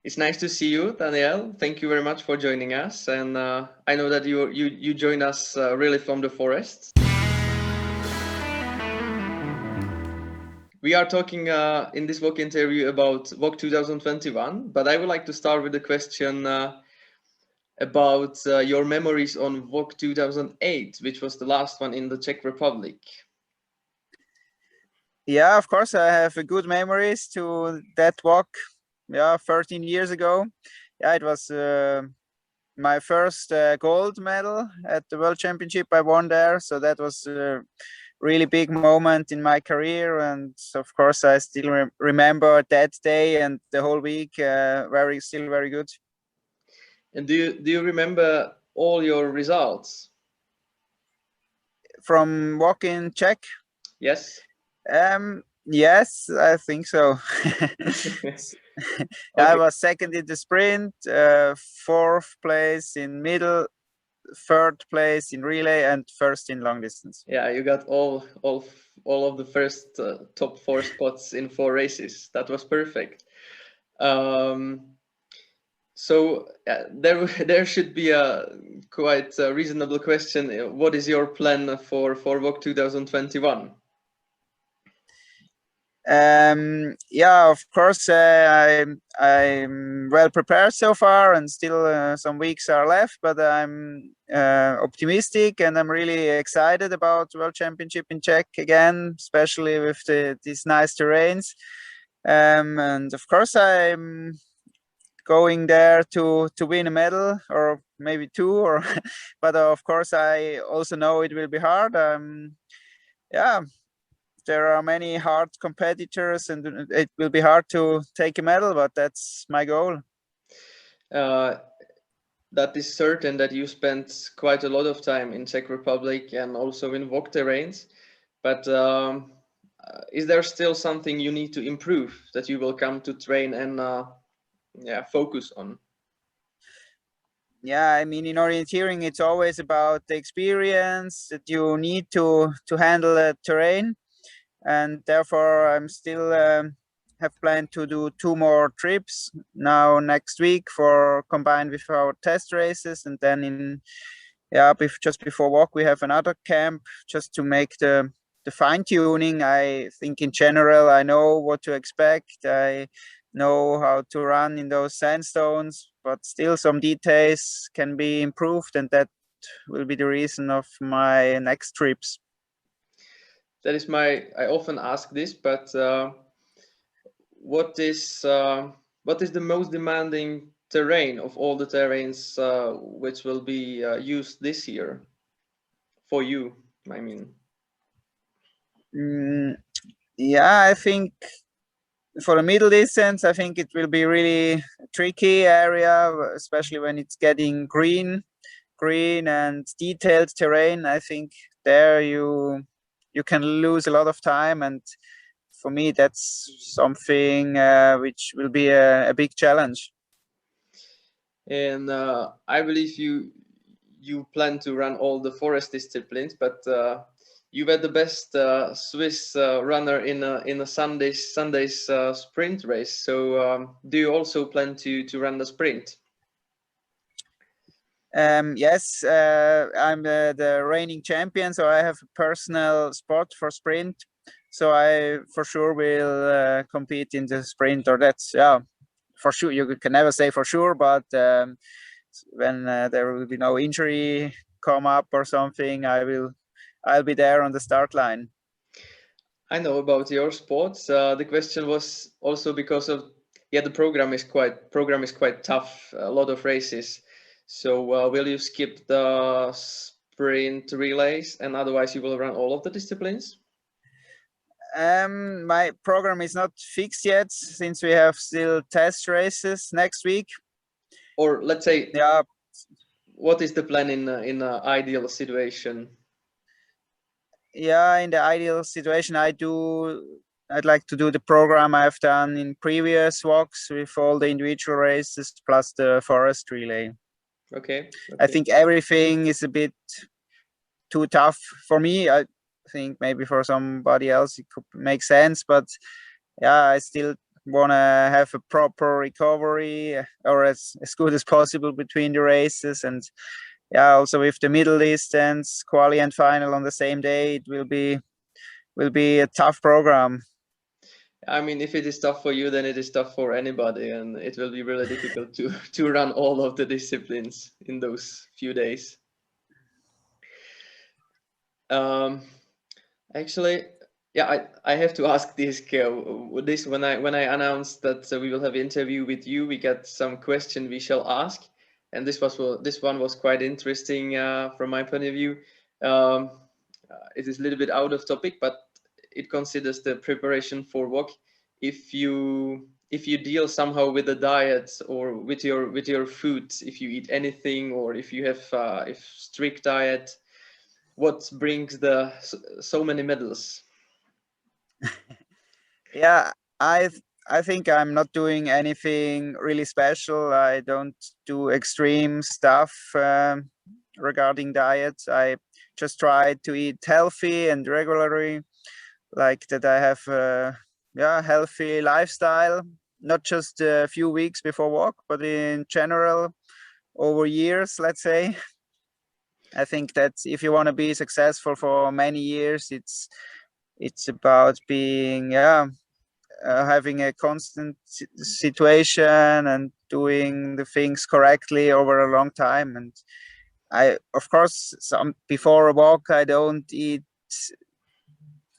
It's nice to see you, Daniel. Thank you very much for joining us. And I know that you joined us really from the forest. We are talking in this WOC interview about WOC 2021, but I would like to start with a question about your memories on WOC 2008, which was the last one in the Czech Republic. Yeah, of course, I have good memories to that WOC. Yeah, 13 years ago. Yeah, it was my first gold medal at the World Championship. I won there, so that was a really big moment in my career. And of course, I still remember that day and the whole week. Still very good. And do you remember all your results From walking Czech? Yes. Yes, I think so. I Okay. was second in the sprint, fourth place in middle, third place in relay, and first in long distance. Yeah, you got all of the first top 4 spots in 4 races. That was perfect. So there should be a quite reasonable question. What is your plan for WOC 2021? Yeah, of course, I'm well prepared so far, and still some weeks are left, but I'm optimistic and I'm really excited about World Championship in Czech again, especially with these nice terrains. And of course, I'm going there to win a medal, or maybe 2, or but of course I also know it will be hard. Yeah, there are many hard competitors and it will be hard to take a medal, but that's my goal. That is certain that you spent quite a lot of time in Czech Republic and also in WOC terrains, but is there still something you need to improve that you will come to train and focus on? Yeah, I mean, in orienteering, it's always about the experience that you need to handle the terrain, and therefore I'm still have planned to do 2 more trips now next week for combined with our test races, and then just before WOC we have another camp just to make the fine tuning. I think in general I know what to expect. I know how to run in those sandstones, but still some details can be improved, and that will be the reason of my next trips. That is I often ask this, but what is the most demanding terrain of all the terrains which will be used this year for you, I mean? Yeah, I think for the middle distance, I think it will be really tricky area, especially when it's getting green and detailed terrain. I think there you can lose a lot of time, and for me that's something which will be a big challenge. And I believe you plan to run all the forest disciplines, but you were the best Swiss runner in a Sunday's sprint race. So do you also plan to run the sprint? Yes, I'm the reigning champion, so I have a personal spot for sprint. So I for sure will compete in the sprint, or that's for sure. You can never say for sure, but when there will be no injury come up or something, I'll be there on the start line. I know about your sports. The question was also because of the program is quite tough. A lot of races. So will you skip the sprint relays, and otherwise you will run all of the disciplines? My program is not fixed yet, since we have still test races next week. Or let's say, yeah, what is the plan in an ideal situation? Yeah, in the ideal situation, I'd like to do the program I've done in previous WOCs with all the individual races plus the forest relay. Okay. I think everything is a bit too tough for me. I think maybe for somebody else it could make sense, but yeah, I still want to have a proper recovery or as good as possible between the races. And yeah, also with the middle distance quali and final on the same day, it will be a tough program. I mean, if it is tough for you, then it is tough for anybody, and it will be really difficult to run all of the disciplines in those few days. Actually, yeah, I have to ask this, this when I announced that we will have interview with you, we got some question we shall ask, and this one was quite interesting from my point of view. It is a little bit out of topic, but it considers the preparation for WOC. If you deal somehow with the diet or with your food, if you eat anything or if you have if strict diet, what brings the so many medals? Yeah, I think I'm not doing anything really special. I don't do extreme stuff regarding diets. I just try to eat healthy and regularly, like that. I have healthy lifestyle, not just a few weeks before walk, but in general over years, let's say. I think that if you want to be successful for many years, it's about being having a constant situation and doing the things correctly over a long time. And I, of course, some before a walk, I don't eat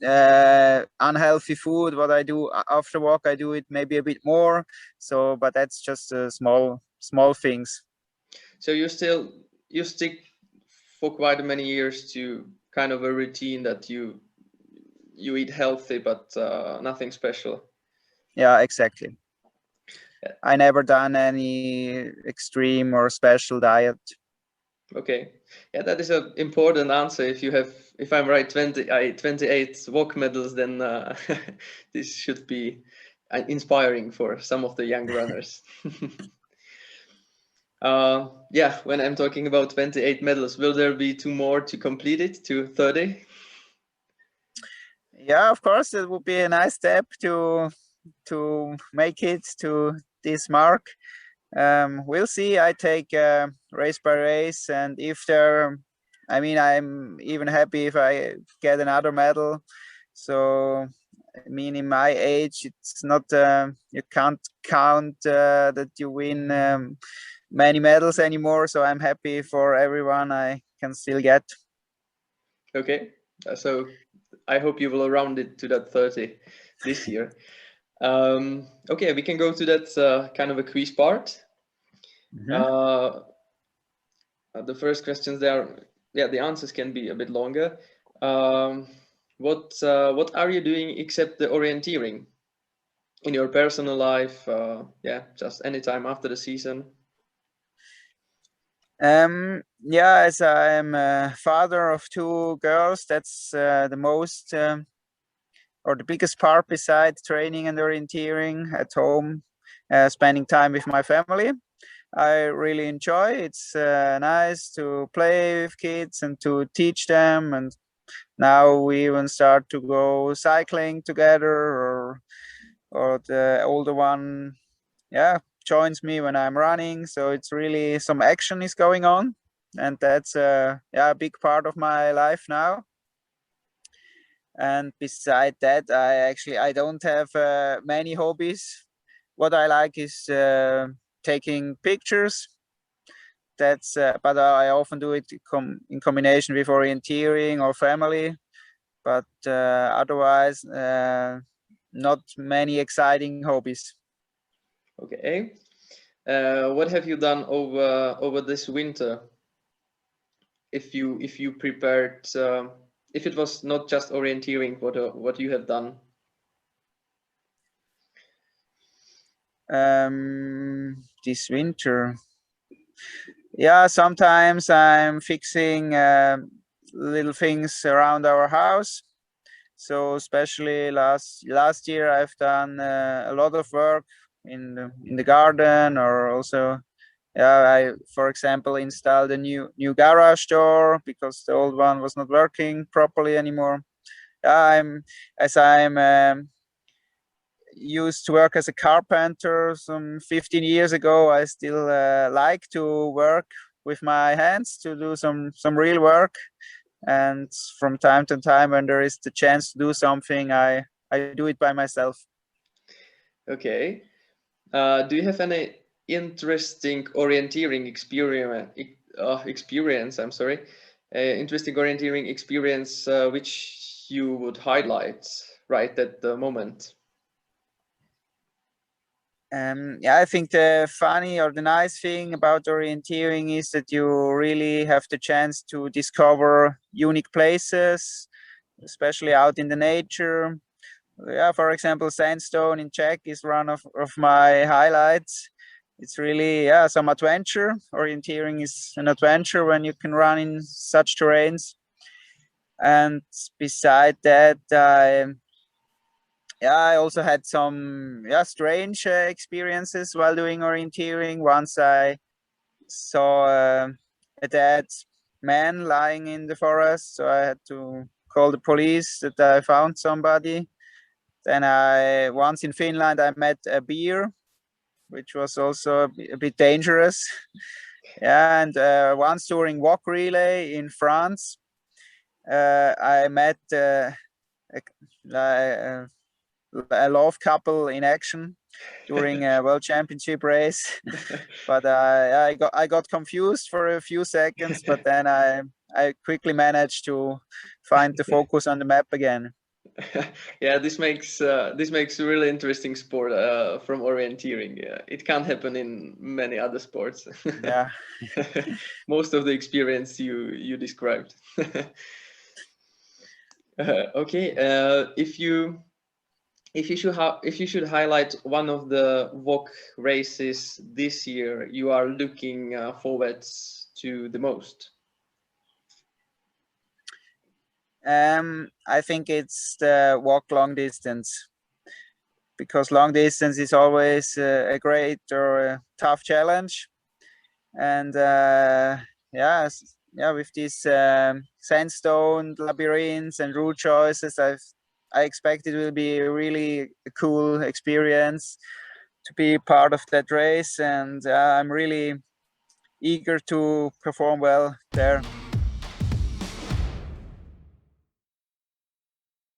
unhealthy food. What I do after walk, I do it maybe a bit more. So, but that's just small things. So you stick for quite many years to kind of a routine that you eat healthy, but nothing special. Yeah, exactly. Yeah. I never done any extreme or special diet. Okay, yeah, that is an important answer. If I'm right, 28 walk medals, then this should be inspiring for some of the young runners. Yeah, when I'm talking about 28 medals, will there be two more to complete it to 30? Yeah, of course, it would be a nice step to make it to this mark. We'll see. I take race by race, and if there, I mean, I'm even happy if I get another medal. So, I mean, in my age, it's not you can't count that you win many medals anymore. So I'm happy for everyone I can still get. Okay, so I hope you will round it to that 30 this year. Okay, we can go to that kind of a quiz part. Mm-hmm. The first questions there, yeah, the answers can be a bit longer. What are you doing except the orienteering in your personal life? Yeah, just anytime after the season. Yeah, as I am a father of two girls, that's the most or the biggest part beside training and orienteering at home, spending time with my family. I really enjoy. It's nice to play with kids and to teach them. And now we even start to go cycling together, or the older one, yeah, joins me when I'm running. So it's really some action is going on, and that's a big part of my life now. And beside that, I don't have many hobbies. What I like is taking pictures. That's but I often do it in combination with orienteering or family. But otherwise, not many exciting hobbies. Okay. What have you done over this winter? If you prepared, if it was not just orienteering, what you have done? This winter, yeah, sometimes I'm fixing little things around our house. So especially last year, I've done a lot of work in the garden, or also, yeah, I, for example, installed a new garage door because the old one was not working properly anymore. I'm as I'm used to work as a carpenter some 15 years ago, I still like to work with my hands, to do some real work. And from time to time, when there is the chance to do something, I do it by myself. Okay. Do you have any interesting orienteering experience? I'm sorry, interesting orienteering experience which you would highlight right at the moment? Yeah, I think the funny or the nice thing about orienteering is that you really have the chance to discover unique places, especially out in the nature. Yeah, for example, sandstone in Czech is one of my highlights. It's really, yeah, some adventure. Orienteering is an adventure when you can run in such terrains. And beside that, I also had some strange experiences while doing orienteering. Once I saw a dead man lying in the forest, so I had to call the police that I found somebody. Then once in Finland, I met a bear, which was also a bit dangerous. Yeah, and once during WOC relay in France, I met a love couple in action during a world championship race. But I got confused for a few seconds, but then I quickly managed to find the focus on the map again. Yeah, this makes a really interesting sport from orienteering. Yeah, it can't happen in many other sports. Yeah. Most of the experience you described. Okay, if you should highlight one of the WOC races this year you are looking forwards to the most. I think it's the WOC long distance, because long distance is always a great or a tough challenge. And with these sandstone labyrinths and route choices, I expect it will be a really cool experience to be part of that race, and I'm really eager to perform well there.